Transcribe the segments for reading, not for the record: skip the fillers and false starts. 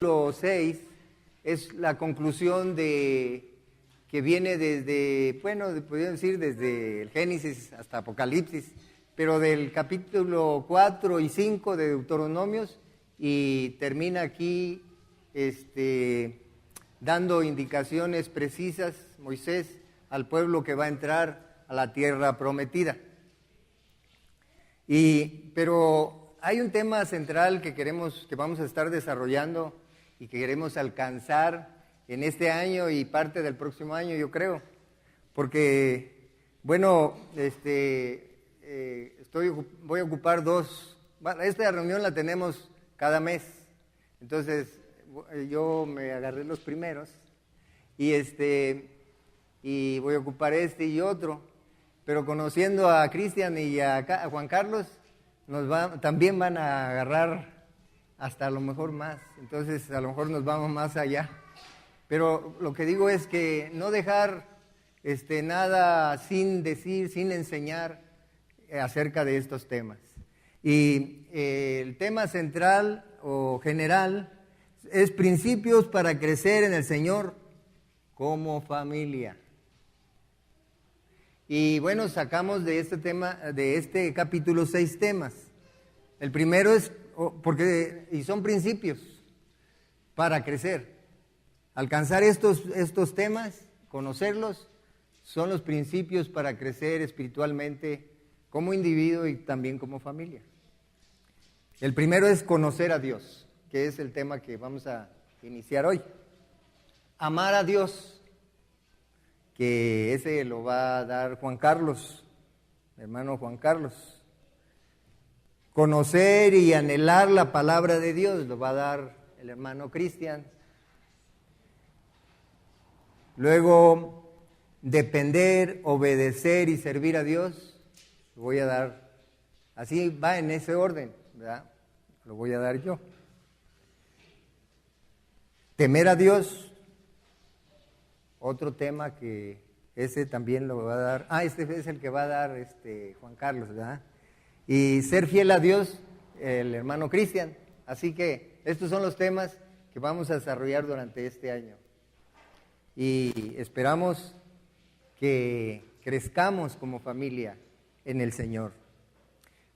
Capítulo 6 es la conclusión que viene desde, podríamos decir desde el Génesis hasta Apocalipsis, pero del capítulo 4 y 5 de Deuteronomios, y termina aquí dando indicaciones precisas, Moisés, al pueblo que va a entrar a la tierra prometida. Pero hay un tema central que vamos a estar desarrollando y que queremos alcanzar en este año y parte del próximo año, yo creo, porque, voy a ocupar esta reunión la tenemos cada mes, entonces yo me agarré los primeros y voy a ocupar este y otro, pero conociendo a Cristian y a Juan Carlos, también van a agarrar hasta a lo mejor más, entonces a lo mejor nos vamos más allá. Pero lo que digo es que no dejar nada sin decir, sin enseñar acerca de estos temas. Y el tema central o general es principios para crecer en el Señor como familia. Y bueno, sacamos de este tema, de este capítulo 6 temas. El primero es, y son principios para crecer. Alcanzar estos temas, conocerlos, son los principios para crecer espiritualmente como individuo y también como familia. El primero es conocer a Dios, que es el tema que vamos a iniciar hoy. Amar a Dios, que ese lo va a dar Juan Carlos, mi hermano Juan Carlos. Conocer y anhelar la palabra de Dios, lo va a dar el hermano Cristian. Luego, depender, obedecer y servir a Dios, lo voy a dar, así va en ese orden, ¿verdad? Lo voy a dar yo. Temer a Dios, otro tema que ese también lo va a dar, este es el que va a dar Juan Carlos, ¿verdad? Y ser fiel a Dios, el hermano Cristian. Así que estos son los temas que vamos a desarrollar durante este año. Y esperamos que crezcamos como familia en el Señor.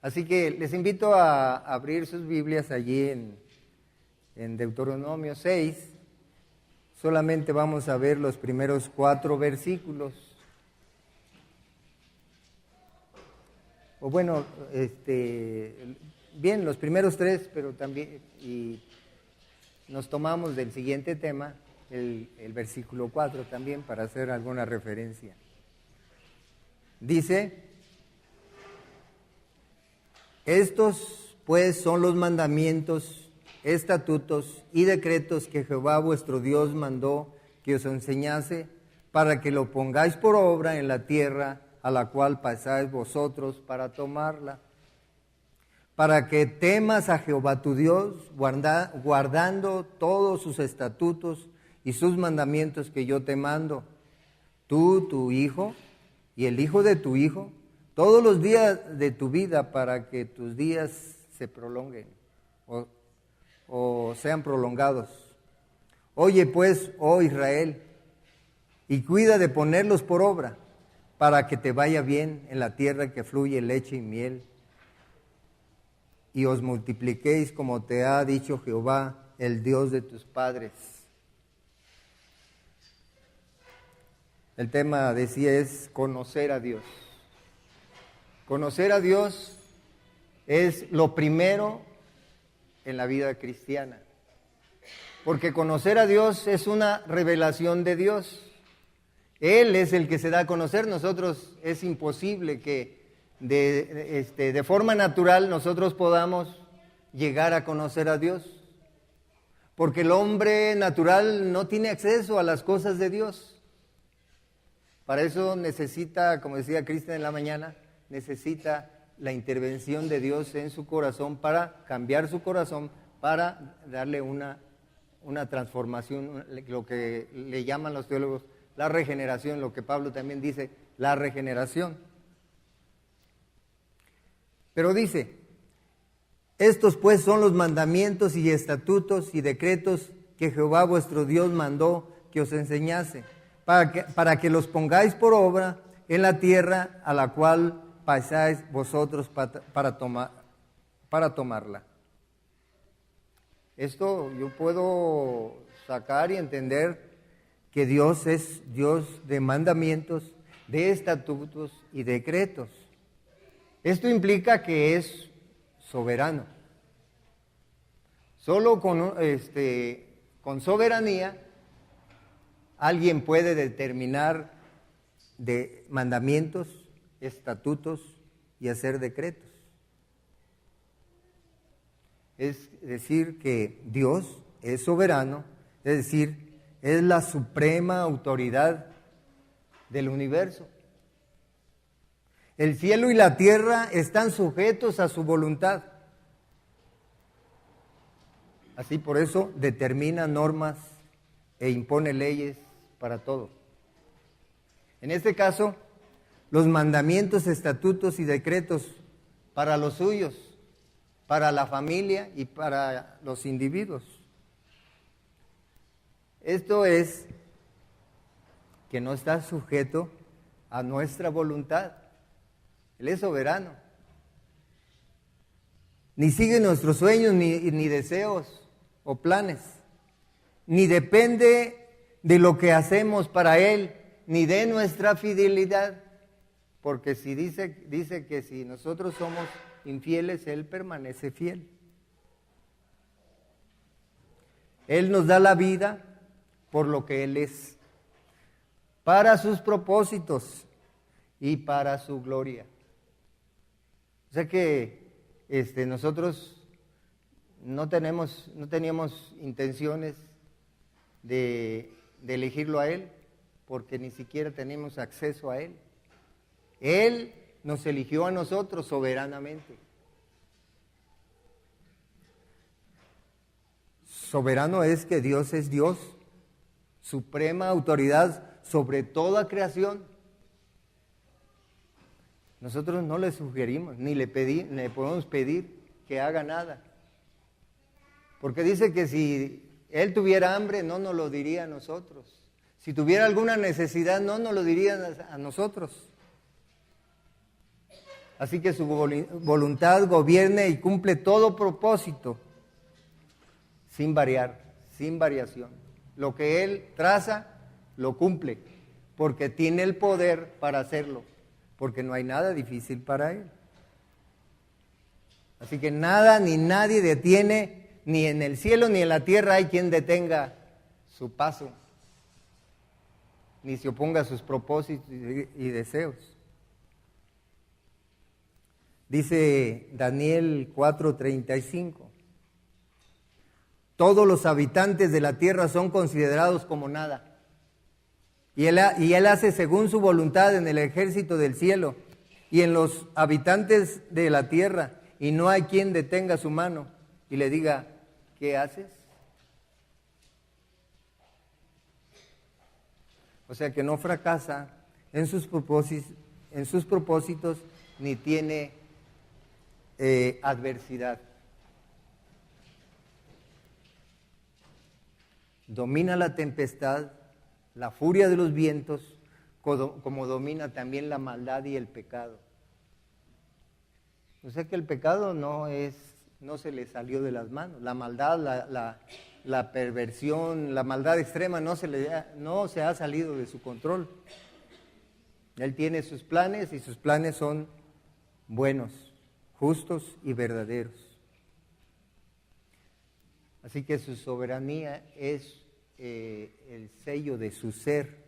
Así que les invito a abrir sus Biblias allí en Deuteronomio 6. Solamente vamos a ver los primeros 4 versículos. O bueno, bien, los primeros 3, pero también, y nos tomamos del siguiente tema, el versículo 4 también, para hacer alguna referencia. Dice: estos pues son los mandamientos, estatutos y decretos que Jehová vuestro Dios mandó que os enseñase, para que lo pongáis por obra en la tierra a la cual pasáis vosotros para tomarla, para que temas a Jehová tu Dios, guardando todos sus estatutos y sus mandamientos que yo te mando, tú, tu hijo y el hijo de tu hijo, todos los días de tu vida, para que tus días se prolonguen o sean prolongados. Oye pues, oh Israel, y cuida de ponerlos por obra, para que te vaya bien en la tierra que fluye leche y miel, y os multipliquéis como te ha dicho Jehová, el Dios de tus padres. El tema, decía, es conocer a Dios. Conocer a Dios es lo primero en la vida cristiana, porque conocer a Dios es una revelación de Dios. Él es el que se da a conocer. Nosotros es imposible que de forma natural nosotros podamos llegar a conocer a Dios, porque el hombre natural no tiene acceso a las cosas de Dios. Para eso necesita, como decía Cristian en la mañana, necesita la intervención de Dios en su corazón para cambiar su corazón, para darle una transformación, lo que le llaman los teólogos la regeneración, lo que Pablo también dice, la regeneración. Pero dice, Estos pues son los mandamientos y estatutos y decretos que Jehová vuestro Dios mandó que os enseñase, para que los pongáis por obra en la tierra a la cual pasáis vosotros para tomarla. Esto yo puedo sacar y entender que Dios es Dios de mandamientos, de estatutos y decretos. Esto implica que es soberano. Solo con soberanía alguien puede determinar de mandamientos, estatutos y hacer decretos. Es decir, que Dios es soberano, es decir, es la suprema autoridad del universo. El cielo y la tierra están sujetos a su voluntad. Así por eso determina normas e impone leyes para todo. En este caso, los mandamientos, estatutos y decretos para los suyos, para la familia y para los individuos. Esto es que no está sujeto a nuestra voluntad. Él es soberano. Ni sigue nuestros sueños ni deseos o planes. Ni depende de lo que hacemos para Él, ni de nuestra fidelidad. Porque si dice que si nosotros somos infieles, Él permanece fiel. Él nos da la vida por lo que Él es, para sus propósitos y para su gloria. O sea que nosotros no teníamos intenciones de elegirlo a Él, porque ni siquiera tenemos acceso a Él. Él nos eligió a nosotros soberanamente. Soberano es que Dios es Dios, suprema autoridad sobre toda creación. Nosotros no le sugerimos, ni le podemos pedir que haga nada. Porque dice que si Él tuviera hambre, no nos lo diría a nosotros. Si tuviera alguna necesidad, no nos lo diría a nosotros. Así que su voluntad gobierne y cumple todo propósito, sin variar, sin variación. Lo que Él traza, lo cumple, porque tiene el poder para hacerlo, porque no hay nada difícil para Él. Así que nada ni nadie detiene, ni en el cielo ni en la tierra hay quien detenga su paso, ni se oponga a sus propósitos y deseos. Dice Daniel 4:35, todos los habitantes de la tierra son considerados como nada, y él hace según su voluntad en el ejército del cielo y en los habitantes de la tierra, y no hay quien detenga su mano y le diga, ¿qué haces? O sea que no fracasa en sus propósitos ni tiene adversidad. Domina la tempestad, la furia de los vientos, como domina también la maldad y el pecado. O sea que el pecado no se le salió de las manos. La maldad, la perversión, la maldad extrema no se ha salido de su control. Él tiene sus planes y sus planes son buenos, justos y verdaderos. Así que su soberanía es el sello de su ser,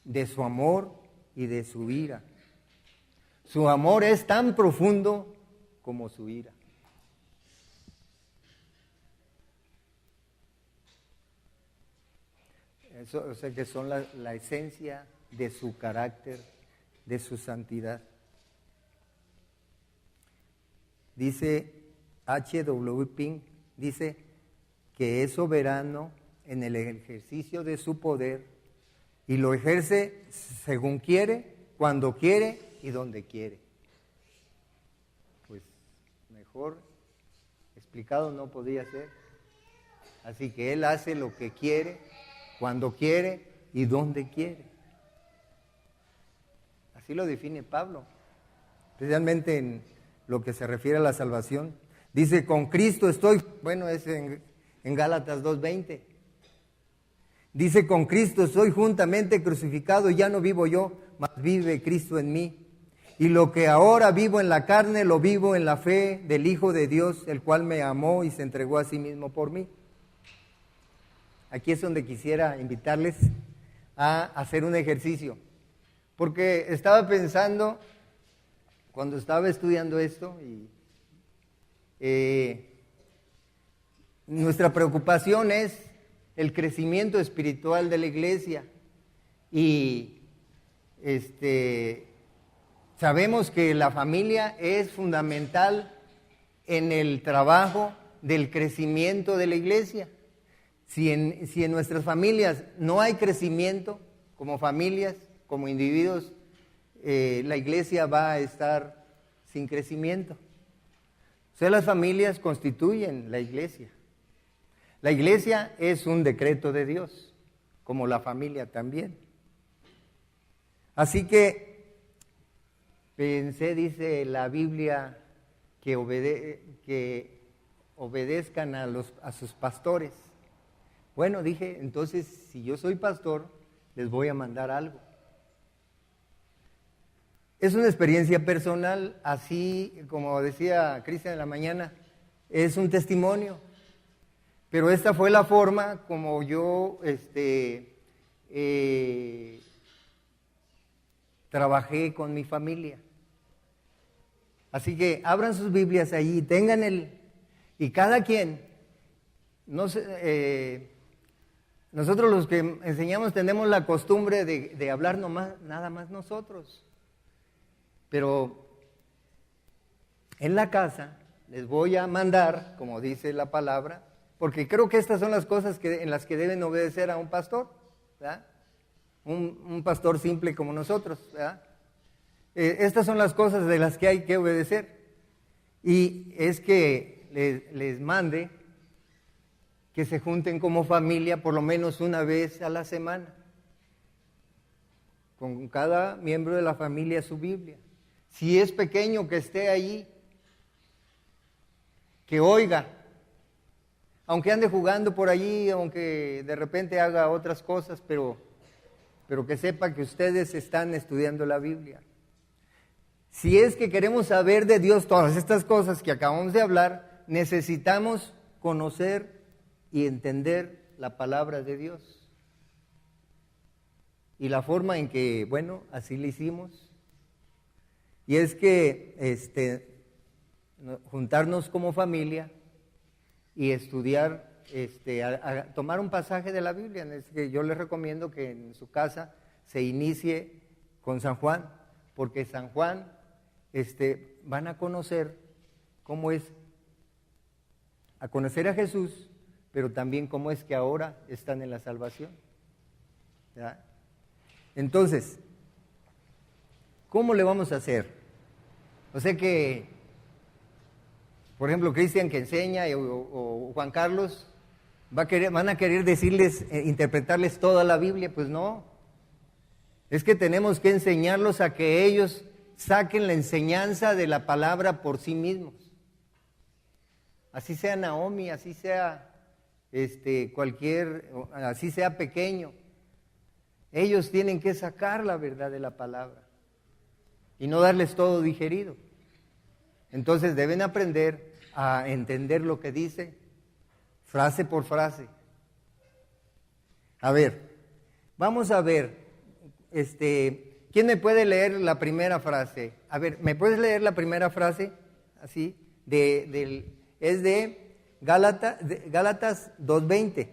de su amor y de su ira. Su amor es tan profundo como su ira. Eso, o sea que son la esencia de su carácter, de su santidad. Dice H.W. Pink, dice que es soberano en el ejercicio de su poder y lo ejerce según quiere, cuando quiere y donde quiere. Pues mejor explicado no podía ser. Así que Él hace lo que quiere, cuando quiere y donde quiere. Así lo define Pablo, especialmente en lo que se refiere a la salvación. Dice, con Cristo estoy, bueno, es en Gálatas 2:20. Dice, con Cristo estoy juntamente crucificado, y ya no vivo yo, mas vive Cristo en mí. Y lo que ahora vivo en la carne, lo vivo en la fe del Hijo de Dios, el cual me amó y se entregó a sí mismo por mí. Aquí es donde quisiera invitarles a hacer un ejercicio, porque estaba pensando, cuando estaba estudiando esto, nuestra preocupación es el crecimiento espiritual de la iglesia, y sabemos que la familia es fundamental en el trabajo del crecimiento de la iglesia. Si en nuestras familias no hay crecimiento, como familias, como individuos, la iglesia va a estar sin crecimiento. O sea, las familias constituyen la iglesia. La iglesia es un decreto de Dios, como la familia también. Así que pensé, dice la Biblia, que obedezcan a sus pastores. Bueno, dije, entonces, si yo soy pastor, les voy a mandar algo. Es una experiencia personal, así como decía Cristian en la mañana, es un testimonio. Pero esta fue la forma como yo trabajé con mi familia. Así que abran sus Biblias allí, y cada quien, nosotros los que enseñamos tenemos la costumbre de hablar nada más nosotros. Pero en la casa les voy a mandar, como dice la palabra, porque creo que estas son las cosas en las que deben obedecer a un pastor, ¿verdad? Un pastor simple como nosotros, ¿verdad? Estas son las cosas de las que hay que obedecer. Y es que les mande que se junten como familia por lo menos una vez a la semana, con cada miembro de la familia su Biblia. Si es pequeño, que esté allí, que oiga, aunque ande jugando por allí, aunque de repente haga otras cosas, pero que sepa que ustedes están estudiando la Biblia. Si es que queremos saber de Dios todas estas cosas que acabamos de hablar, necesitamos conocer y entender la palabra de Dios. Y la forma en que, bueno, así lo hicimos, y es que juntarnos como familia y estudiar, tomar un pasaje de la Biblia. Es que yo les recomiendo que en su casa se inicie con San Juan, porque San Juan van a conocer cómo es, a conocer a Jesús, pero también cómo es que ahora están en la salvación, ¿verdad? Entonces, ¿cómo le vamos a hacer? O sea que, por ejemplo, Cristian que enseña o Juan Carlos van a querer decirles, interpretarles toda la Biblia. Pues no, es que tenemos que enseñarlos a que ellos saquen la enseñanza de la palabra por sí mismos. Así sea Naomi, así sea así sea pequeño, ellos tienen que sacar la verdad de la palabra y no darles todo digerido. Entonces deben aprender a entender lo que dice, frase por frase. A ver, vamos a ver, ¿quién me puede leer la primera frase? A ver, ¿me puedes leer la primera frase? Así, es de Gálatas 2:20.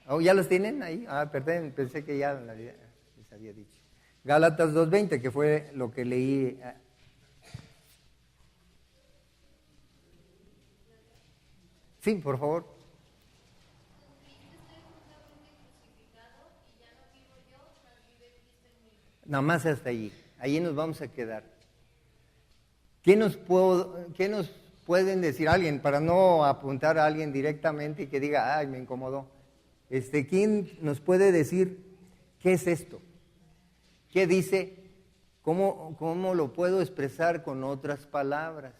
Oh, ¿ya los tienen ahí? Perdón, pensé que ya les había dicho. Gálatas 2:20, que fue lo que leí. Sí, por favor. Nada más hasta allí. Ahí nos vamos a quedar. ¿Qué nos pueden decir alguien, para no apuntar a alguien directamente y que diga, ay, me incomodó? ¿Quién nos puede decir qué es esto? ¿Qué dice? ¿Cómo lo puedo expresar con otras palabras?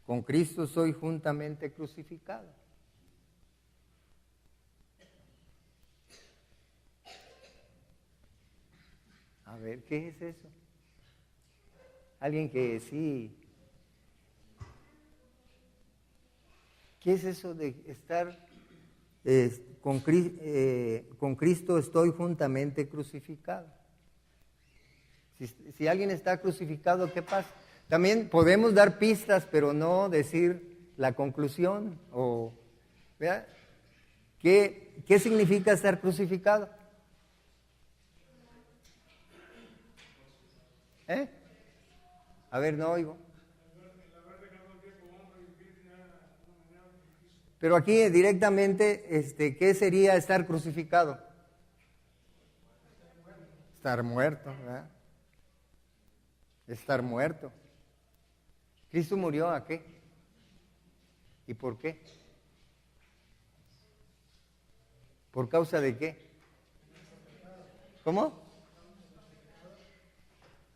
Con Cristo soy juntamente crucificado. A ver, ¿qué es eso? Alguien que sí. ¿Qué es eso de estar con Cristo estoy juntamente crucificado? Si alguien está crucificado, ¿qué pasa? También podemos dar pistas, pero no decir la conclusión. ¿Verdad? ¿Qué significa estar crucificado? A ver, no oigo. Pero aquí directamente, ¿qué sería estar crucificado? Estar muerto, ¿verdad? Estar muerto. ¿Cristo murió a qué? ¿Y por qué? ¿Por causa de qué? ¿Cómo?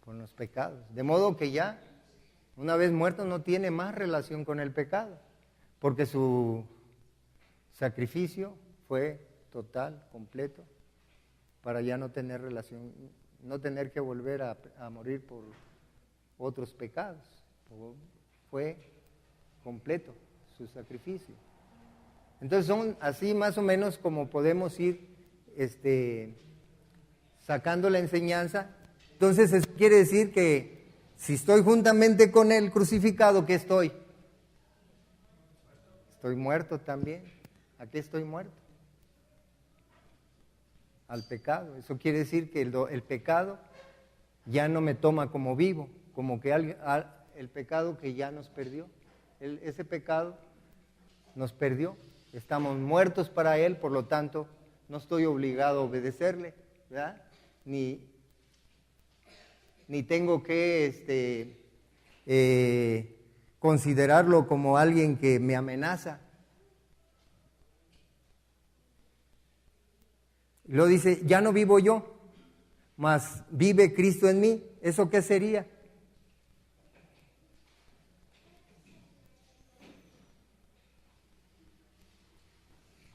Con los pecados. De modo que ya, una vez muerto, no tiene más relación con el pecado, porque su sacrificio fue total, completo, para ya no tener relación, no tener que volver a morir por otros pecados. Fue completo su sacrificio. Entonces son así más o menos como podemos ir sacando la enseñanza. Entonces eso quiere decir que si estoy juntamente con Él crucificado, ¿qué estoy? Estoy muerto también. ¿A qué estoy muerto? Al pecado. Eso quiere decir que el pecado ya no me toma como vivo, como que el pecado que ya nos perdió. Ese pecado nos perdió. Estamos muertos para Él, por lo tanto, no estoy obligado a obedecerle, ¿verdad? Ni tengo que considerarlo como alguien que me amenaza. Luego dice, ya no vivo yo, mas vive Cristo en mí. ¿Eso qué sería?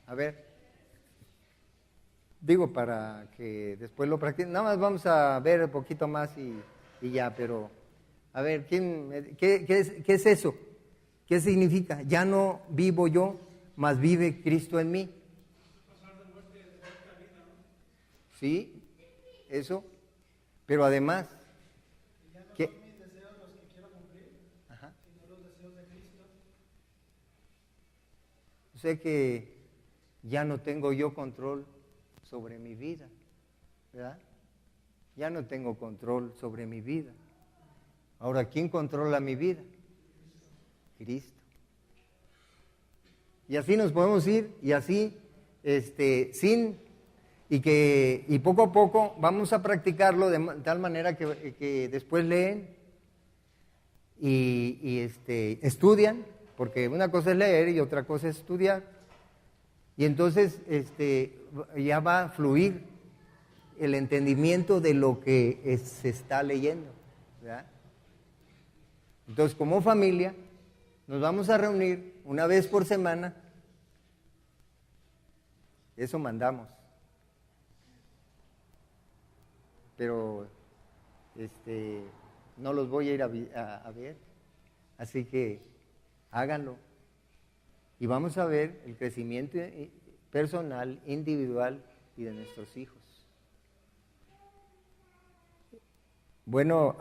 A ver, digo para que después lo practiquen. Nada más vamos a ver un poquito más y ya, pero a ver, ¿qué es eso? ¿Qué significa? Ya no vivo yo, mas vive Cristo en mí. Sí, eso, pero además, ¿qué? Mis deseos los que quiero cumplir, sino los deseos de Cristo. Sé que ya no tengo yo control sobre mi vida, ¿verdad? Ya no tengo control sobre mi vida. Ahora, ¿quién controla mi vida? Cristo. Y así nos podemos ir, y así, y poco a poco vamos a practicarlo de tal manera que después leen y estudian, porque una cosa es leer y otra cosa es estudiar. Y entonces ya va a fluir el entendimiento de lo que se está leyendo, ¿verdad? Entonces, como familia, nos vamos a reunir una vez por semana. Eso mandamos. Pero no los voy a ir a ver, así que háganlo. Y vamos a ver el crecimiento personal, individual y de nuestros hijos. Bueno,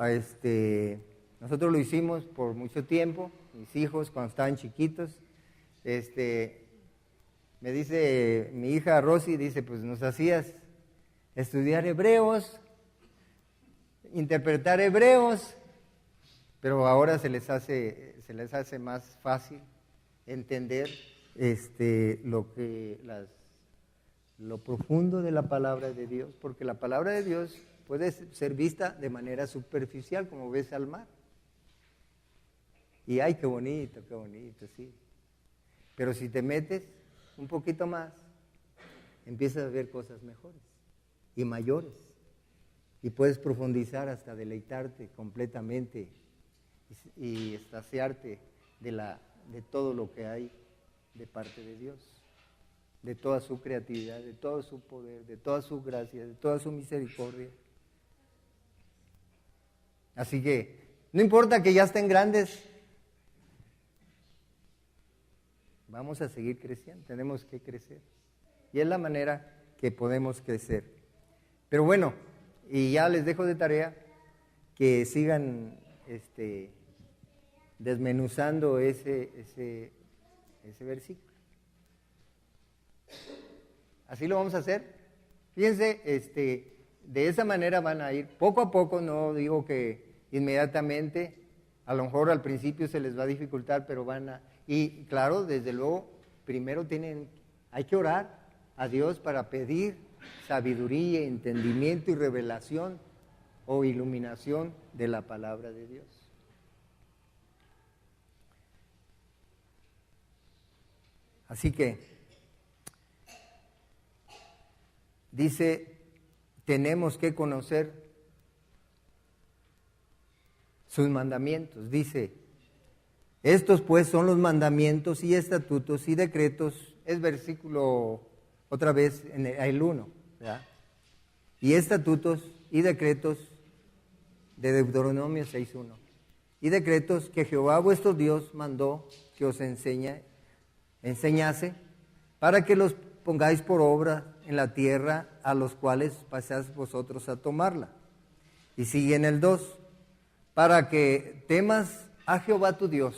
nosotros lo hicimos por mucho tiempo, mis hijos cuando estaban chiquitos. Me dice mi hija Rosy, dice, pues nos hacías estudiar hebreos, interpretar hebreos, pero ahora se les hace más fácil entender lo que lo profundo de la palabra de Dios, porque la palabra de Dios puede ser vista de manera superficial, como ves al mar. Y ay, qué bonito, sí. Pero si te metes un poquito más, empiezas a ver cosas mejores y mayores. Y puedes profundizar hasta deleitarte completamente y extasiarte de todo lo que hay de parte de Dios, de toda su creatividad, de todo su poder, de toda su gracia, de toda su misericordia. Así que no importa que ya estén grandes, vamos a seguir creciendo, tenemos que crecer. Y es la manera que podemos crecer. Pero bueno, y ya les dejo de tarea que sigan desmenuzando ese versículo. Así lo vamos a hacer. Fíjense, de esa manera van a ir poco a poco, no digo que inmediatamente, a lo mejor al principio se les va a dificultar, pero y claro, desde luego, primero hay que orar a Dios para pedir sabiduría, entendimiento y revelación o iluminación de la palabra de Dios. Así que, dice, tenemos que conocer sus mandamientos. Dice, estos pues son los mandamientos y estatutos y decretos, es versículo otra vez en el 1, ¿verdad? Y estatutos y decretos de Deuteronomio 6:1. Y decretos que Jehová vuestro Dios mandó que os enseñase para que los pongáis por obra en la tierra a los cuales pasáis vosotros a tomarla. Y sigue en el 2, para que temas a Jehová tu Dios.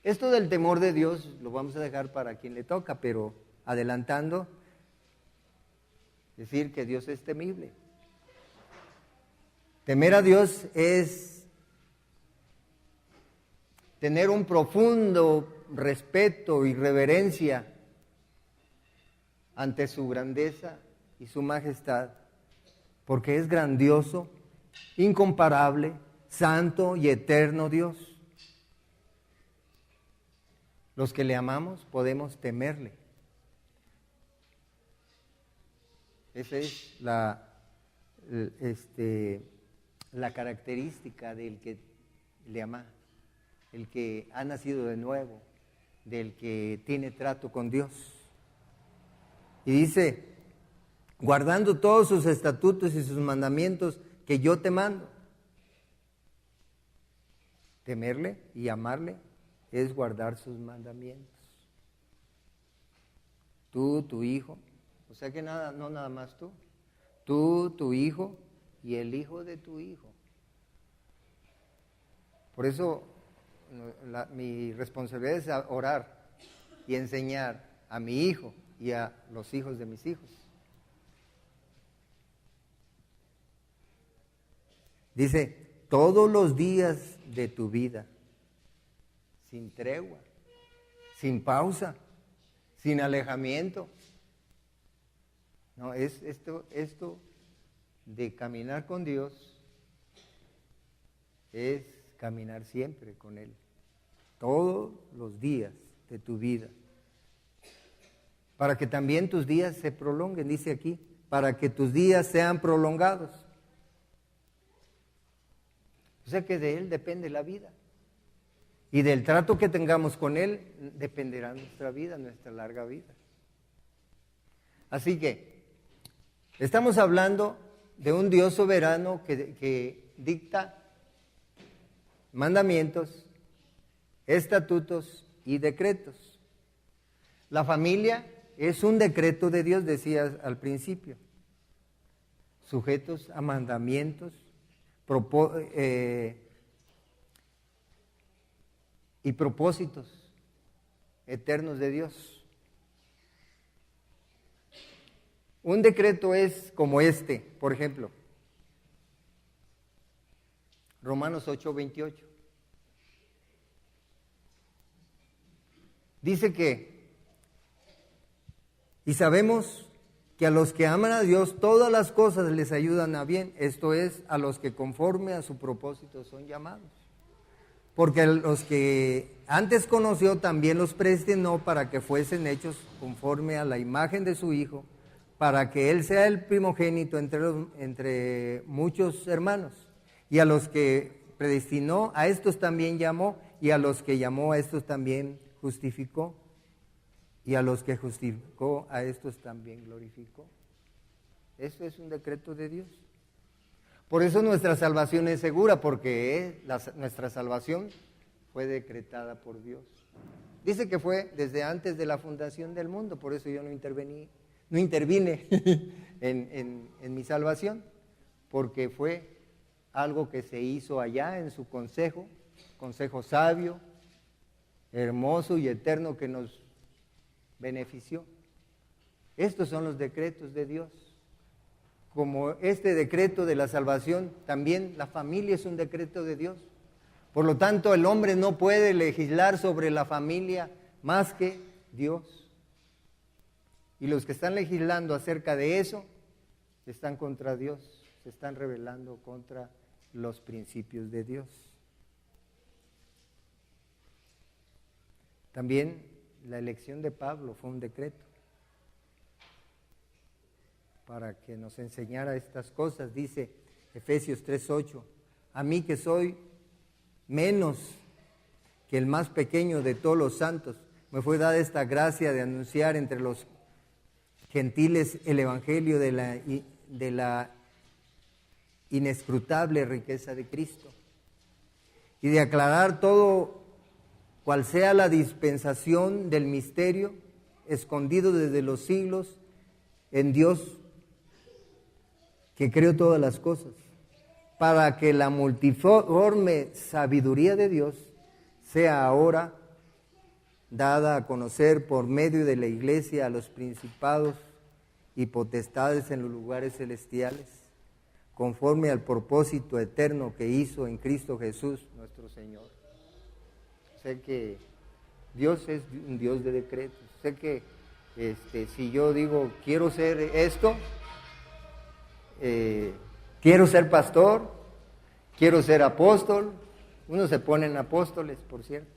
Esto del temor de Dios lo vamos a dejar para quien le toca, pero adelantando, decir que Dios es temible. Temer a Dios es tener un profundo respeto y reverencia ante su grandeza y su majestad, porque es grandioso, incomparable, santo y eterno Dios. Los que le amamos podemos temerle. Esa es la característica del que le ama, el que ha nacido de nuevo, del que tiene trato con Dios. Y dice, guardando todos sus estatutos y sus mandamientos que yo te mando. Temerle y amarle es guardar sus mandamientos. Tú, tu hijo, o sea que no nada más tú, tu hijo y el hijo de tu hijo. Por eso mi responsabilidad es orar y enseñar a mi hijo y a los hijos de mis hijos. Dice, todos los días de tu vida, sin tregua, sin pausa, sin alejamiento. No, es esto de caminar con Dios es caminar siempre con Él, todos los días de tu vida, para que también tus días se prolonguen, dice aquí, para que tus días sean prolongados. O sea que de Él depende la vida, y del trato que tengamos con Él dependerá nuestra vida, nuestra larga vida. Así que estamos hablando de un Dios soberano que dicta mandamientos, estatutos y decretos. La familia es un decreto de Dios, decía al principio, sujetos a mandamientos y propósitos eternos de Dios. Un decreto es como por ejemplo, Romanos 8:28. Dice que, Y sabemos que a los que aman a Dios todas las cosas les ayudan a bien, esto es, a los que conforme a su propósito son llamados. Porque a los que antes conoció también los predestinó para que fuesen hechos conforme a la imagen de su Hijo, para que Él sea el primogénito entre muchos hermanos. Y a los que predestinó, a estos también llamó, y a los que llamó, a estos también justificó, y a los que justificó, a estos también glorificó. Eso es un decreto de Dios. Por eso nuestra salvación es segura, porque nuestra salvación fue decretada por Dios. Dice que fue desde antes de la fundación del mundo, por eso yo no intervine en mi salvación, porque fue algo que se hizo allá en su consejo sabio, hermoso y eterno que nos benefició. Estos son los decretos de Dios. Como este decreto de la salvación, también la familia es un decreto de Dios. Por lo tanto, el hombre no puede legislar sobre la familia más que Dios. Y los que están legislando acerca de eso están contra Dios, se están rebelando contra los principios de Dios. También la elección de Pablo fue un decreto para que nos enseñara estas cosas. Dice Efesios 3:8, a mí que soy menos que el más pequeño de todos los santos, me fue dada esta gracia de anunciar entre los gentiles el evangelio de la inescrutable riqueza de Cristo y de aclarar todo cual sea la dispensación del misterio escondido desde los siglos en Dios que creó todas las cosas, para que la multiforme sabiduría de Dios sea ahora dada a conocer por medio de la iglesia a los principados y potestades en los lugares celestiales, conforme al propósito eterno que hizo en Cristo Jesús nuestro Señor. Sé que Dios es un Dios de decretos. Sé que si yo digo quiero ser esto, quiero ser pastor, quiero ser apóstol, unos se ponen apóstoles, por cierto,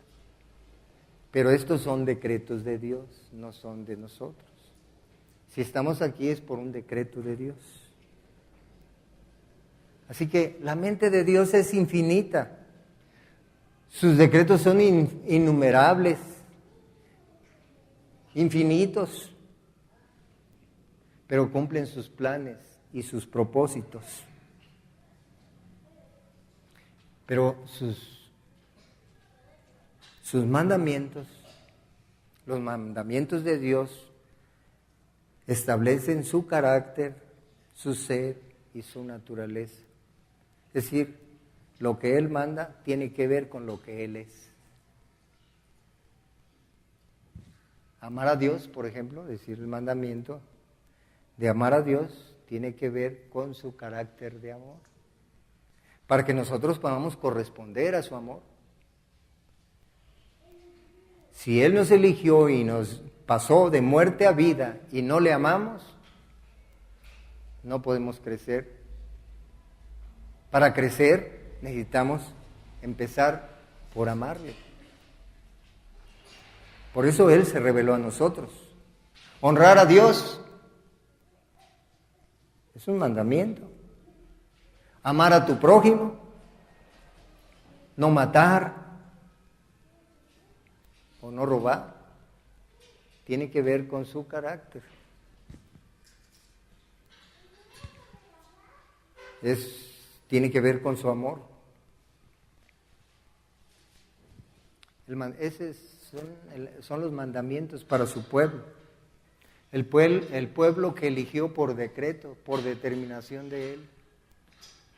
pero estos son decretos de Dios, no son de nosotros. Si estamos aquí es por un decreto de Dios. Así que la mente de Dios es infinita, sus decretos son innumerables, infinitos, pero cumplen sus planes y sus propósitos. Pero sus mandamientos, los mandamientos de Dios, establecen su carácter, su ser y su naturaleza. Es decir, lo que Él manda tiene que ver con lo que Él es. Amar a Dios, por ejemplo, decir el mandamiento de amar a Dios tiene que ver con su carácter de amor, para que nosotros podamos corresponder a su amor. Si Él nos eligió y nos pasó de muerte a vida y no le amamos, no podemos crecer. Para crecer necesitamos empezar por amarle. Por eso Él se reveló a nosotros. Honrar a Dios es un mandamiento. Amar a tu prójimo, no matar o no robar, tiene que ver con su carácter. Tiene que ver con su amor. Esos son los mandamientos para su pueblo. El pueblo que eligió por decreto, por determinación de Él.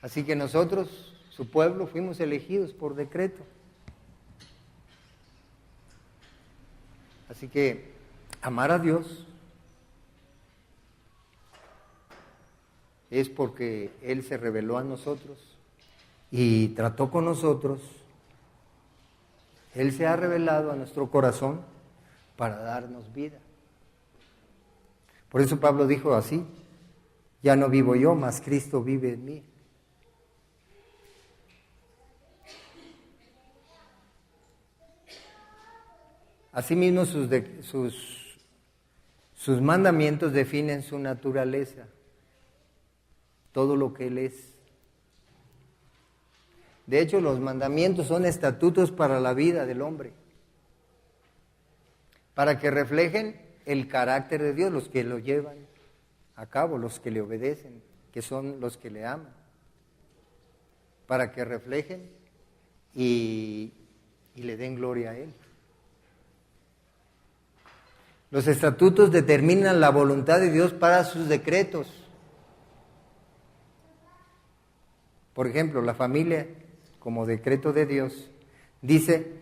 Así que nosotros, su pueblo, fuimos elegidos por decreto. Así que amar a Dios es porque Él se reveló a nosotros y trató con nosotros. Él se ha revelado a nuestro corazón para darnos vida. Por eso Pablo dijo así: ya no vivo yo, mas Cristo vive en mí. Asimismo, sus mandamientos definen su naturaleza, todo lo que Él es. De hecho, los mandamientos son estatutos para la vida del hombre, para que reflejen el carácter de Dios, los que lo llevan a cabo, los que le obedecen, que son los que le aman, para que reflejen y le den gloria a Él. Los estatutos determinan la voluntad de Dios para sus decretos. Por ejemplo, la familia, como decreto de Dios, dice,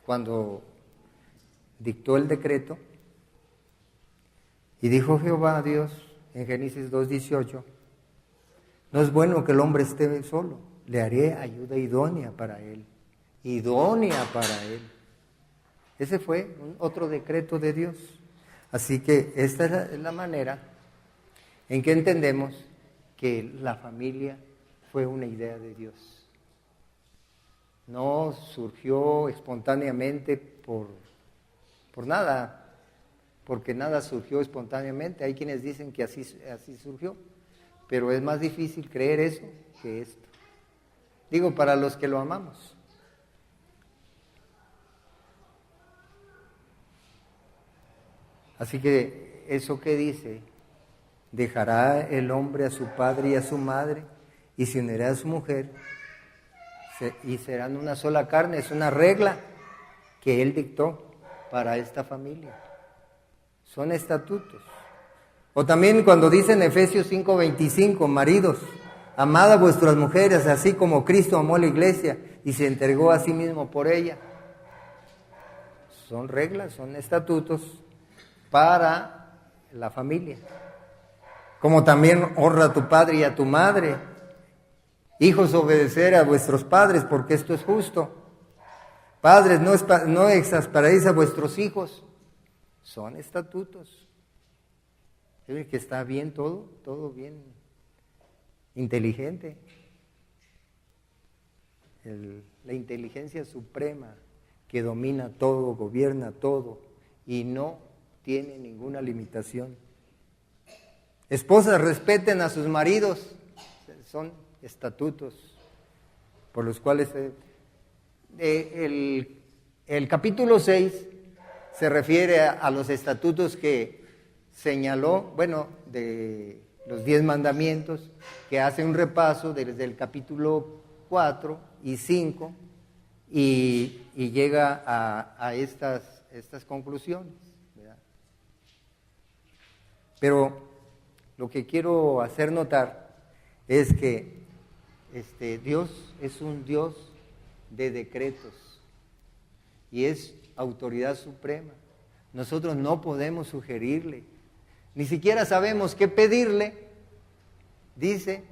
cuando dictó el decreto, y dijo Jehová a Dios en Génesis 2:18, no es bueno que el hombre esté solo, le haré ayuda idónea para él, idónea para él. Ese fue otro decreto de Dios. Así que esta es la manera en que entendemos que la familia fue una idea de Dios. No surgió espontáneamente por nada, porque nada surgió espontáneamente. Hay quienes dicen que así surgió, pero es más difícil creer eso que esto. Digo, para los que lo amamos. Así que eso que dice, dejará el hombre a su padre y a su madre y se unirá a su mujer y serán una sola carne, es una regla que Él dictó para esta familia. Son estatutos. O también cuando dice en Efesios 5:25, maridos, amad a vuestras mujeres, así como Cristo amó a la iglesia y se entregó a sí mismo por ella. Son reglas, son estatutos para la familia. Como también honra a tu padre y a tu madre. Hijos, obedecer a vuestros padres, porque esto es justo. Padres, no exasperéis a vuestros hijos. Son estatutos. ¿Ven que está bien todo bien inteligente? La inteligencia suprema que domina todo, gobierna todo y no tiene ninguna limitación. Esposas, respeten a sus maridos. Son estatutos por los cuales el capítulo 6 se refiere a los estatutos que señaló, de los 10 mandamientos, que hace un repaso desde el capítulo 4 y 5 y llega a estas conclusiones, ¿verdad? Pero lo que quiero hacer notar es que Dios es un Dios de decretos y es autoridad suprema. Nosotros no podemos sugerirle, ni siquiera sabemos qué pedirle. Dice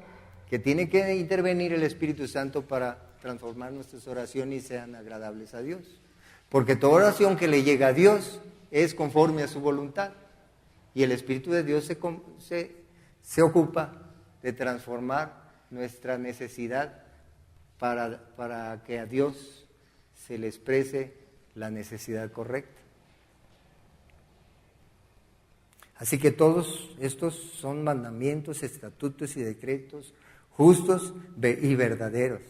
que tiene que intervenir el Espíritu Santo para transformar nuestras oraciones y sean agradables a Dios. Porque toda oración que le llega a Dios es conforme a su voluntad. Y el Espíritu de Dios se ocupa de transformar nuestra necesidad para que a Dios se le exprese la necesidad correcta. Así que todos estos son mandamientos, estatutos y decretos justos y verdaderos,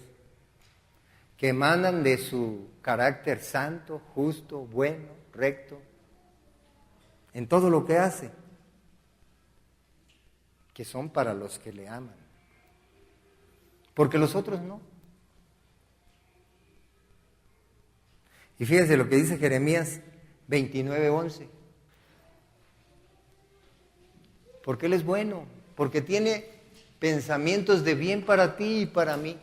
que emanan de su carácter santo, justo, bueno, recto, en todo lo que hace, que son para los que le aman, porque los otros no. Y fíjense lo que dice Jeremías 29:11. Porque Él es bueno, porque tiene pensamientos de bien para ti y para mí.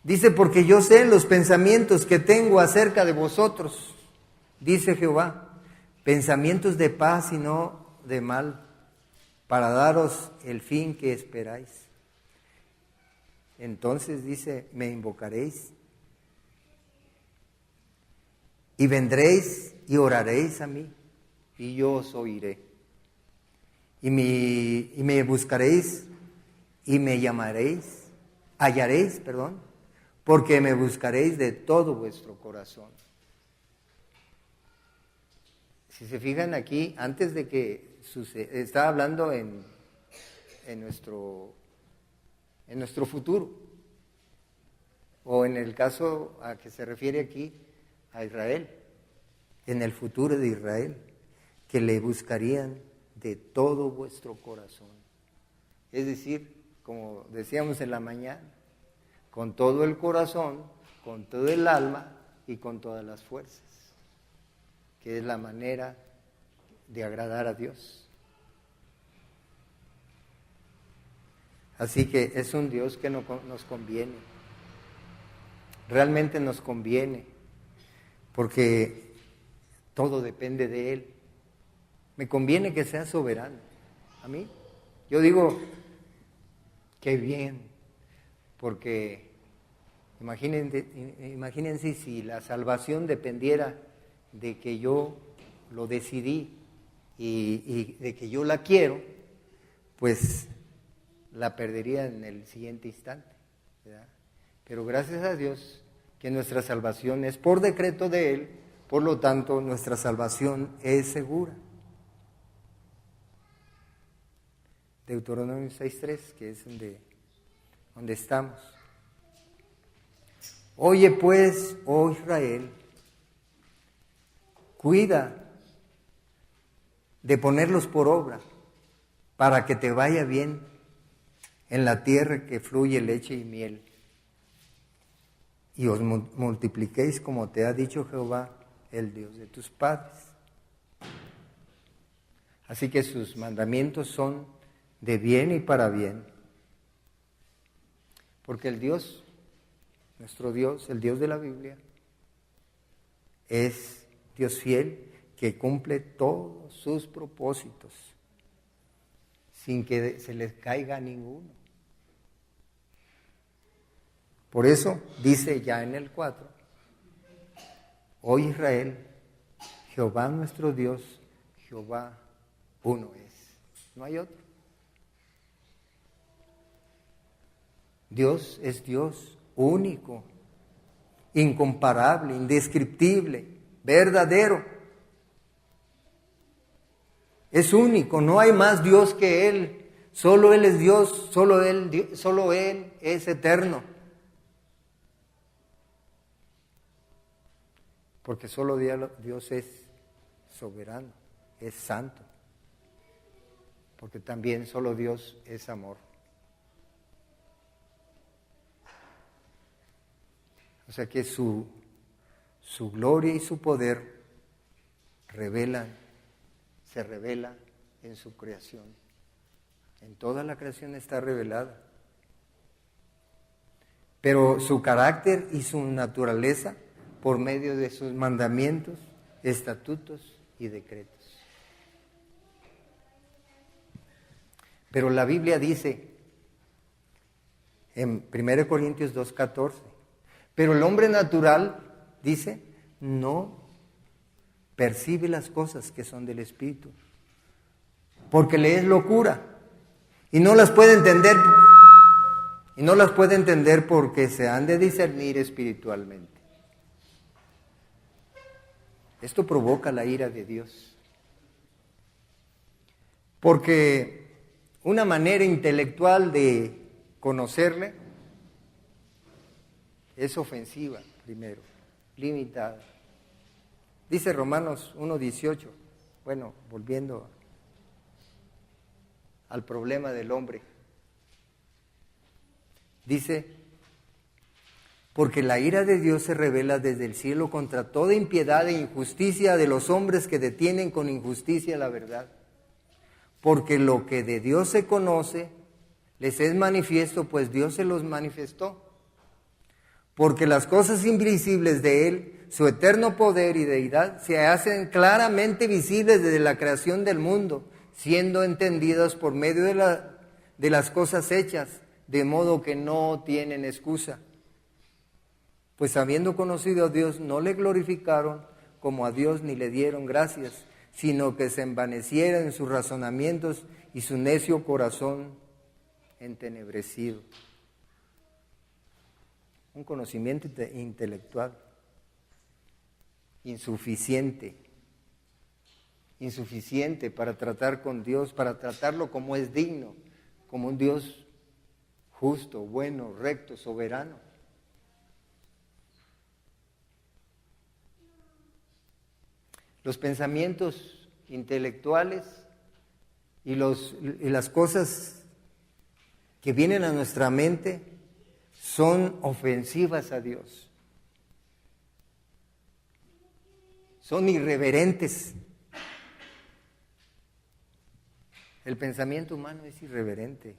Dice, porque yo sé los pensamientos que tengo acerca de vosotros, dice Jehová, pensamientos de paz y no de mal, para daros el fin que esperáis. Entonces dice, me invocaréis y vendréis y oraréis a mí, y yo os oiré. Y me buscaréis y me hallaréis, porque me buscaréis de todo vuestro corazón. Si se fijan aquí, antes de que está hablando en nuestro futuro, o en el caso a que se refiere aquí, a Israel, en el futuro de Israel, que le buscarían de todo vuestro corazón. Es decir, como decíamos en la mañana, con todo el corazón, con todo el alma y con todas las fuerzas, que es la manera de agradar a Dios. Así que es un Dios que nos conviene, realmente nos conviene, porque todo depende de Él. Me conviene que sea soberano. A mí, yo digo, qué bien, porque imagínense si la salvación dependiera de que yo lo decidí y de que yo la quiero, pues la perdería en el siguiente instante, ¿verdad? Pero gracias a Dios que nuestra salvación es por decreto de Él, por lo tanto nuestra salvación es segura. Deuteronomio 6:3, que es donde estamos. Oye pues, oh Israel, cuida de ponerlos por obra para que te vaya bien en la tierra que fluye leche y miel, y os multipliquéis como te ha dicho Jehová, el Dios de tus padres. Así que sus mandamientos son de bien y para bien, porque el Dios, nuestro Dios, el Dios de la Biblia, es Dios fiel que cumple todos sus propósitos sin que se les caiga ninguno. Por eso dice ya en el 4, oh Israel, Jehová nuestro Dios, Jehová uno es, no hay otro. Dios es Dios único, incomparable, indescriptible, verdadero. Es único, no hay más Dios que Él. Solo Él es Dios, solo Él es eterno. Porque solo Dios es soberano, es santo. Porque también solo Dios es amor. O sea que su gloria y su poder se revela en su creación. En toda la creación está revelada. Pero su carácter y su naturaleza por medio de sus mandamientos, estatutos y decretos. Pero la Biblia dice en 1 Corintios 2:14, pero el hombre natural, dice, no percibe las cosas que son del Espíritu, porque le es locura, y no las puede entender porque se han de discernir espiritualmente. Esto provoca la ira de Dios, porque una manera intelectual de conocerle es ofensiva, primero, limitada. Dice Romanos 1:18, bueno, volviendo al problema del hombre, dice, porque la ira de Dios se revela desde el cielo contra toda impiedad e injusticia de los hombres que detienen con injusticia la verdad. Porque lo que de Dios se conoce les es manifiesto, pues Dios se los manifestó. Porque las cosas invisibles de Él, su eterno poder y deidad, se hacen claramente visibles desde la creación del mundo, siendo entendidas por medio de las cosas hechas, de modo que no tienen excusa. Pues habiendo conocido a Dios, no le glorificaron como a Dios ni le dieron gracias, sino que se envanecieron en sus razonamientos y su necio corazón entenebrecido. Un conocimiento intelectual insuficiente para tratar con Dios, para tratarlo como es digno, como un Dios justo, bueno, recto, soberano. Los pensamientos intelectuales y las cosas que vienen a nuestra mente son ofensivas a Dios. Son irreverentes. El pensamiento humano es irreverente.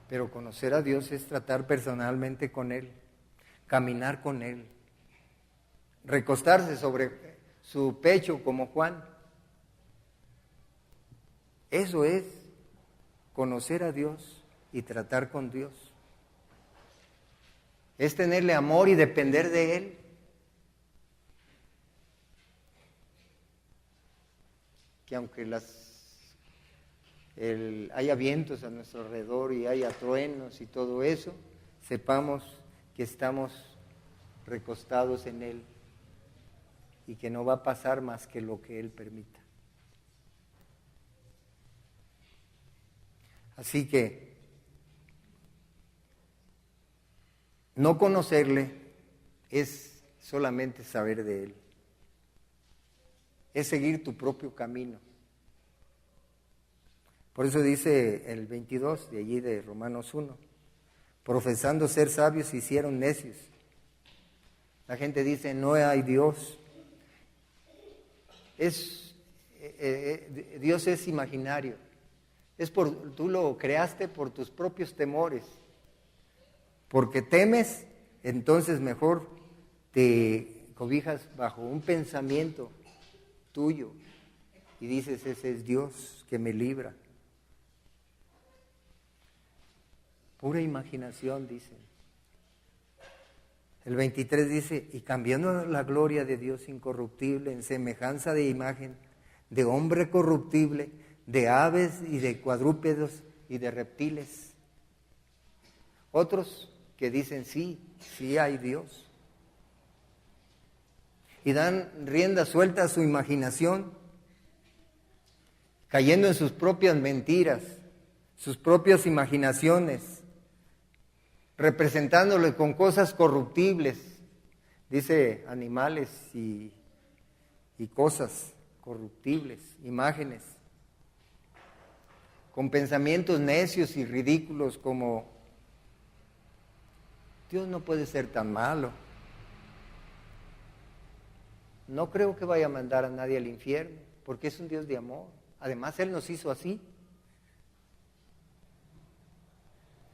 Pero conocer a Dios es tratar personalmente con Él, caminar con Él, recostarse sobre su pecho como Juan. Eso es conocer a Dios y tratar con Dios. Es tenerle amor y depender de Él. Que aunque haya vientos a nuestro alrededor y haya truenos y todo eso, sepamos que estamos recostados en Él y que no va a pasar más que lo que Él permita. Así que no conocerle es solamente saber de Él. Es seguir tu propio camino. Por eso dice el 22 de allí de Romanos 1, profesando ser sabios se hicieron necios. La gente dice, no hay Dios. Dios es imaginario. Tú lo creaste por tus propios temores. Porque temes, entonces mejor te cobijas bajo un pensamiento tuyo y dices, ese es Dios que me libra. Pura imaginación, dicen. El 23 dice, y cambiando la gloria de Dios incorruptible en semejanza de imagen, de hombre corruptible, de aves y de cuadrúpedos y de reptiles. Otros que dicen, sí hay Dios. Y dan rienda suelta a su imaginación, cayendo en sus propias mentiras, sus propias imaginaciones, representándole con cosas corruptibles, dice animales y cosas corruptibles, imágenes, con pensamientos necios y ridículos como, Dios no puede ser tan malo. No creo que vaya a mandar a nadie al infierno, porque es un Dios de amor. Además, Él nos hizo así.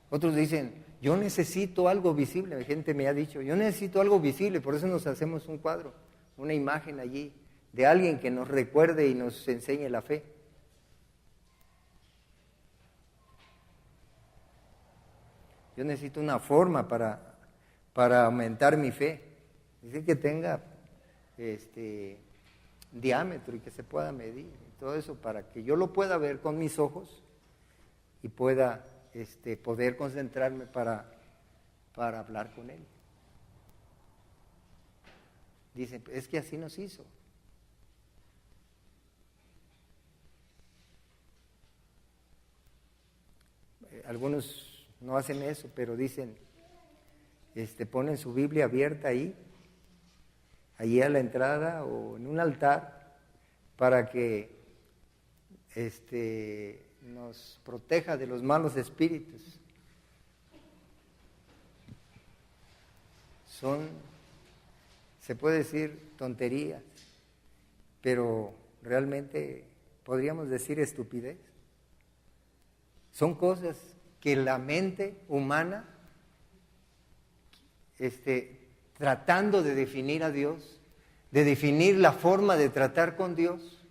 Otros dicen, yo necesito algo visible. La gente me ha dicho, yo necesito algo visible, por eso nos hacemos un cuadro, una imagen allí, de alguien que nos recuerde y nos enseñe la fe. Yo necesito una forma para aumentar mi fe. Dice que tenga diámetro y que se pueda medir. Todo eso para que yo lo pueda ver con mis ojos y pueda poder concentrarme para hablar con Él. Dicen, es que así nos hizo. Algunos no hacen eso, pero dicen, ponen su Biblia abierta ahí a la entrada o en un altar para que nos proteja de los malos espíritus. Son, se puede decir, tonterías, pero realmente podríamos decir estupidez. Son cosas que la mente humana, tratando de definir a Dios, de definir la forma de tratar con Dios,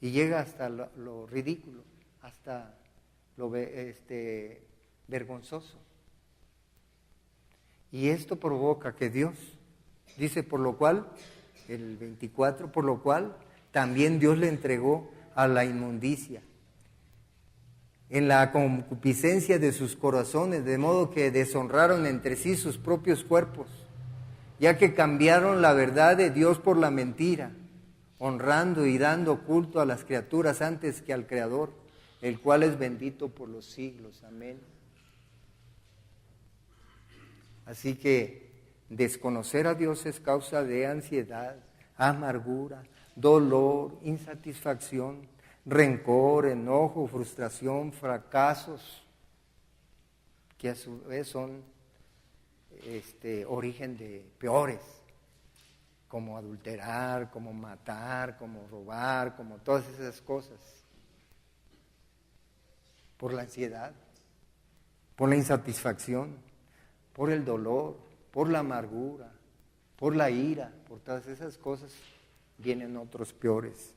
y llega hasta lo ridículo, hasta lo vergonzoso. Y esto provoca que Dios, dice, por lo cual, el 24, por lo cual también Dios le entregó a la inmundicia, en la concupiscencia de sus corazones, de modo que deshonraron entre sí sus propios cuerpos, ya que cambiaron la verdad de Dios por la mentira, honrando y dando culto a las criaturas antes que al Creador, el cual es bendito por los siglos. Amén. Así que desconocer a Dios es causa de ansiedad, amargura, dolor, insatisfacción, rencor, enojo, frustración, fracasos, que a su vez son origen de peores, como adulterar, como matar, como robar, como todas esas cosas, por la ansiedad, por la insatisfacción, por el dolor, por la amargura, por la ira, por todas esas cosas vienen otros peores.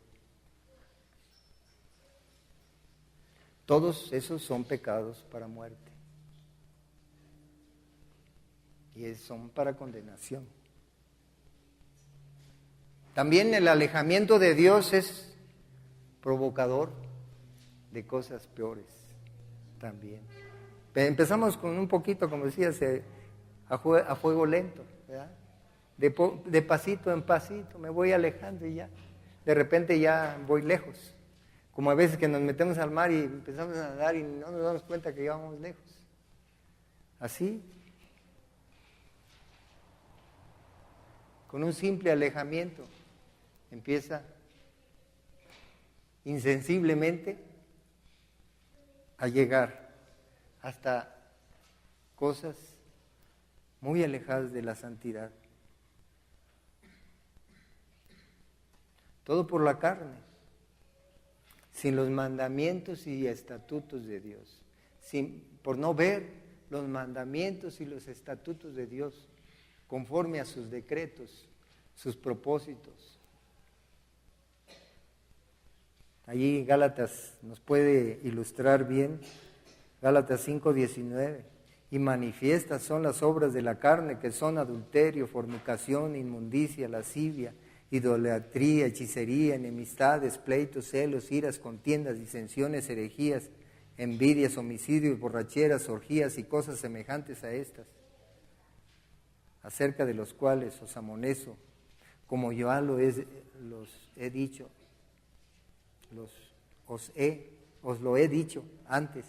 Todos esos son pecados para muerte y son para condenación. También el alejamiento de Dios es provocador de cosas peores también. Empezamos con un poquito, como decías, a fuego lento, ¿verdad? De pasito en pasito me voy alejando y ya, de repente ya voy lejos. Como a veces que nos metemos al mar y empezamos a nadar y no nos damos cuenta que íbamos lejos. Así, con un simple alejamiento, empieza insensiblemente a llegar hasta cosas muy alejadas de la santidad. Todo por la carne, sin los mandamientos y estatutos de Dios, por no ver los mandamientos y los estatutos de Dios conforme a sus decretos, sus propósitos. Allí Gálatas nos puede ilustrar bien, Gálatas 5:19, y manifiestas son las obras de la carne, que son adulterio, fornicación, inmundicia, lascivia, idolatría, hechicería, enemistades, pleitos, celos, iras, contiendas, disensiones, herejías, envidias, homicidios, borracheras, orgías y cosas semejantes a estas, acerca de los cuales os amonesto, como yo los he dicho, os lo he dicho antes,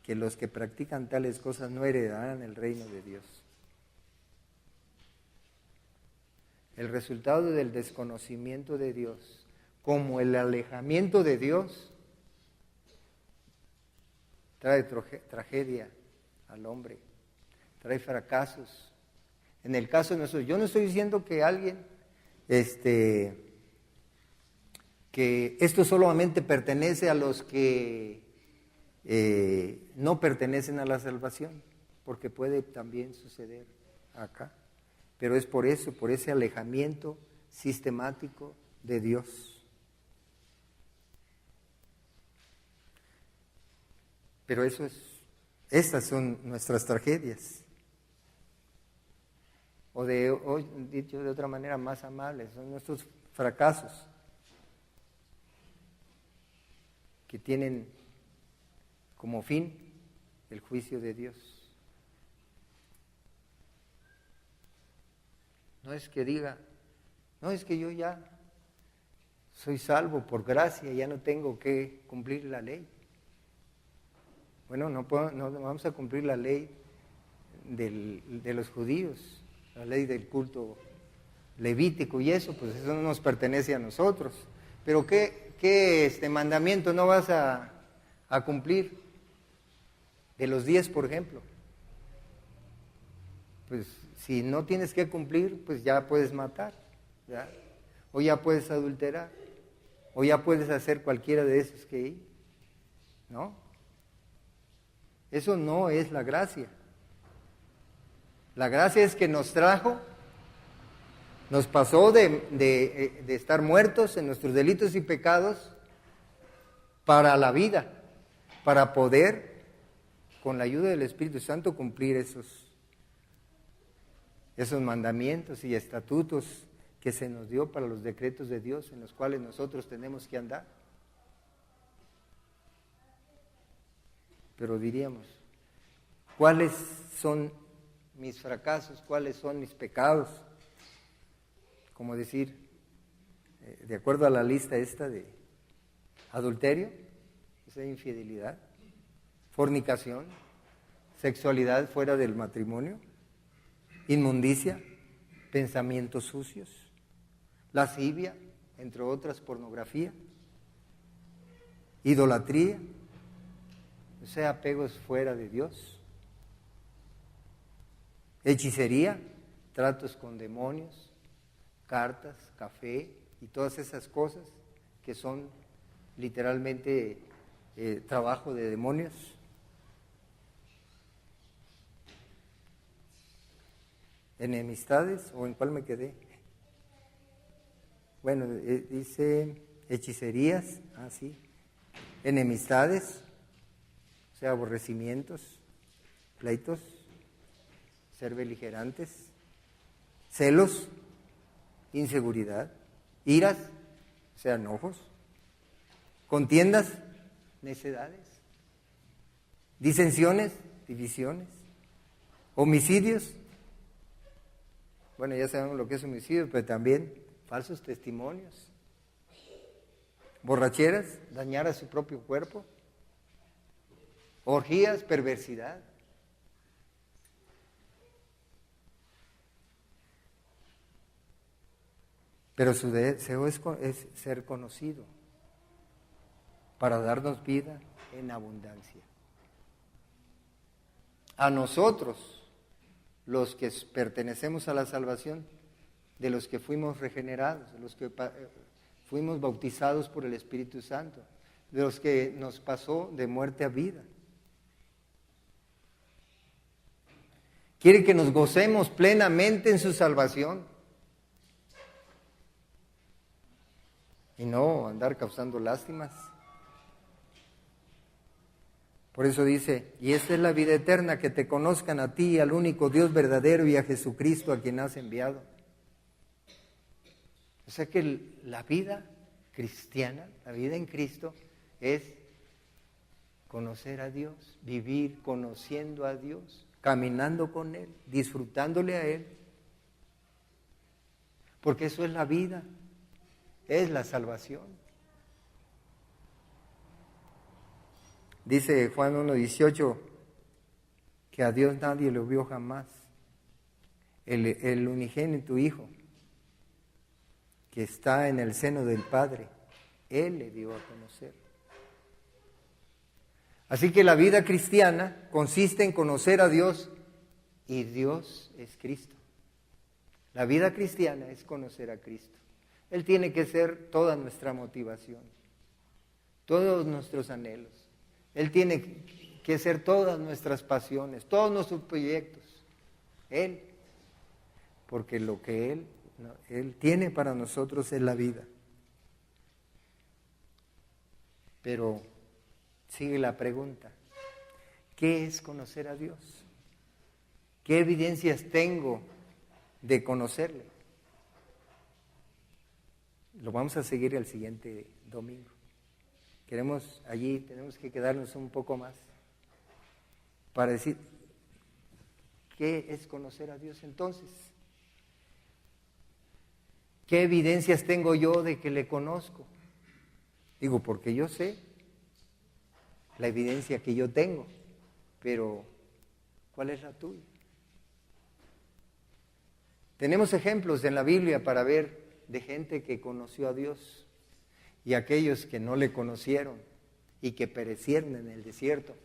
que los que practican tales cosas no heredarán el reino de Dios. El resultado del desconocimiento de Dios, como el alejamiento de Dios, trae tragedia al hombre, trae fracasos. En el caso de nosotros, yo no estoy diciendo que alguien, que esto solamente pertenece a los que no pertenecen a la salvación, porque puede también suceder acá. Pero es por eso, por ese alejamiento sistemático de Dios. Pero estas son nuestras tragedias. O dicho de otra manera más amable, son nuestros fracasos que tienen como fin el juicio de Dios. No es que diga, no es que yo ya soy salvo por gracia, ya no tengo que cumplir la ley. Bueno, no vamos a cumplir la ley de los judíos, la ley del culto levítico y eso, pues eso no nos pertenece a nosotros. Pero ¿qué mandamiento no vas a cumplir? De los 10, por ejemplo. Pues si no tienes que cumplir, pues ya puedes matar, ¿ya? O ya puedes adulterar, o ya puedes hacer cualquiera de esos que hay, ¿no? Eso no es la gracia. La gracia es que nos trajo, nos pasó de estar muertos en nuestros delitos y pecados para la vida, para poder, con la ayuda del Espíritu Santo, cumplir esos mandamientos y estatutos que se nos dio para los decretos de Dios en los cuales nosotros tenemos que andar. Pero diríamos, ¿cuáles son mis fracasos? ¿Cuáles son mis pecados? Como decir, de acuerdo a la lista esta de adulterio, esa infidelidad, fornicación, sexualidad fuera del matrimonio, inmundicia, pensamientos sucios, lascivia, entre otras, pornografía, idolatría, o sea, apegos fuera de Dios, hechicería, tratos con demonios, cartas, café y todas esas cosas que son literalmente trabajo de demonios. Enemistades, ¿o en cuál me quedé? Bueno, dice hechicerías, sí, enemistades, o sea, aborrecimientos, pleitos, ser beligerantes, celos, inseguridad, iras, o sea, enojos, contiendas, necedades, disensiones, divisiones, homicidios. Bueno, ya sabemos lo que es homicidio, pero también falsos testimonios, borracheras, dañar a su propio cuerpo, orgías, perversidad. Pero su deseo es ser conocido para darnos vida en abundancia. A nosotros, los que pertenecemos a la salvación, de los que fuimos regenerados, de los que fuimos bautizados por el Espíritu Santo, de los que nos pasó de muerte a vida. Quiere que nos gocemos plenamente en su salvación y no andar causando lástimas. Por eso dice, y esta es la vida eterna, que te conozcan a ti, al único Dios verdadero, y a Jesucristo a quien has enviado. O sea que la vida cristiana, la vida en Cristo, es conocer a Dios, vivir conociendo a Dios, caminando con Él, disfrutándole a Él. Porque eso es la vida, es la salvación. Dice Juan 1:18 que a Dios nadie lo vio jamás. El unigénito Hijo que está en el seno del Padre, Él le dio a conocer. Así que la vida cristiana consiste en conocer a Dios y Dios es Cristo. La vida cristiana es conocer a Cristo. Él tiene que ser toda nuestra motivación, todos nuestros anhelos. Él tiene que ser todas nuestras pasiones, todos nuestros proyectos. Él, porque lo que Él tiene para nosotros es la vida. Pero sigue la pregunta, ¿qué es conocer a Dios? ¿Qué evidencias tengo de conocerle? Lo vamos a seguir el siguiente domingo. Tenemos que quedarnos un poco más para decir, ¿qué es conocer a Dios entonces? ¿Qué evidencias tengo yo de que le conozco? Digo, porque yo sé la evidencia que yo tengo, pero ¿cuál es la tuya? Tenemos ejemplos en la Biblia para ver de gente que conoció a Dios y aquellos que no le conocieron y que perecieron en el desierto.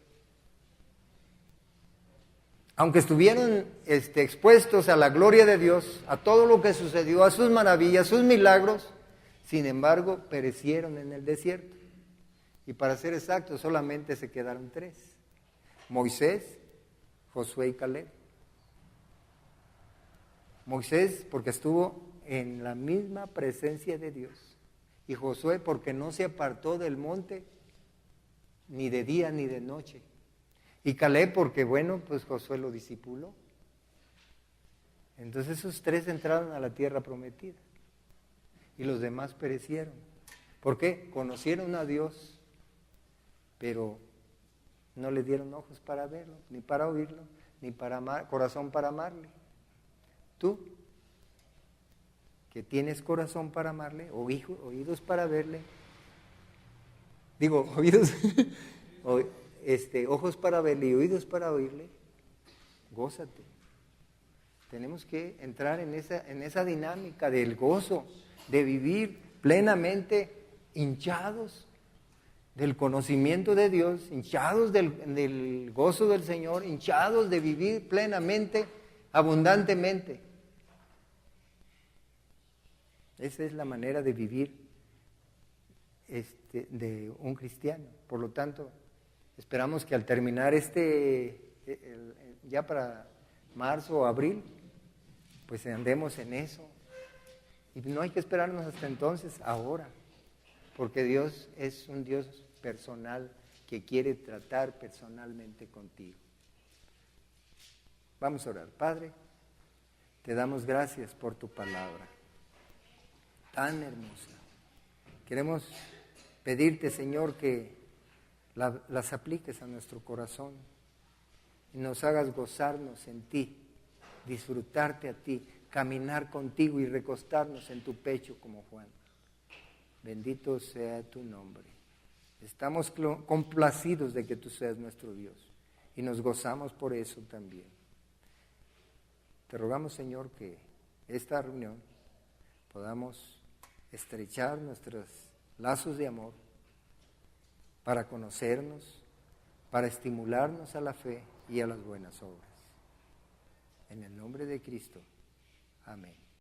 Aunque estuvieron expuestos a la gloria de Dios, a todo lo que sucedió, a sus maravillas, sus milagros, sin embargo, perecieron en el desierto. Y para ser exactos, solamente se quedaron 3. Moisés, Josué y Caleb. Moisés porque estuvo en la misma presencia de Dios. Y Josué porque no se apartó del monte ni de día ni de noche. Y Caleb porque, pues Josué lo discipuló. Entonces esos 3 entraron a la tierra prometida y los demás perecieron. ¿Por qué? Conocieron a Dios, pero no le dieron ojos para verlo, ni para oírlo, ni para corazón para amarle. Tú, que tienes corazón para amarle, o oídos para verle, oídos, ojos para verle y oídos para oírle, gózate. Tenemos que entrar en esa dinámica del gozo, de vivir plenamente hinchados del conocimiento de Dios, hinchados del gozo del Señor, hinchados de vivir plenamente, abundantemente. Esa es la manera de vivir de un cristiano. Por lo tanto, esperamos que al terminar ya para marzo o abril, pues andemos en eso. Y no hay que esperarnos hasta entonces, ahora, porque Dios es un Dios personal que quiere tratar personalmente contigo. Vamos a orar. Padre, te damos gracias por tu palabra, tan hermosa. Queremos pedirte, Señor, que las apliques a nuestro corazón y nos hagas gozarnos en ti, disfrutarte a ti, caminar contigo y recostarnos en tu pecho como Juan. Bendito sea tu nombre. Estamos complacidos de que tú seas nuestro Dios y nos gozamos por eso también. Te rogamos, Señor, que esta reunión podamos estrechar nuestros lazos de amor para conocernos, para estimularnos a la fe y a las buenas obras. En el nombre de Cristo. Amén.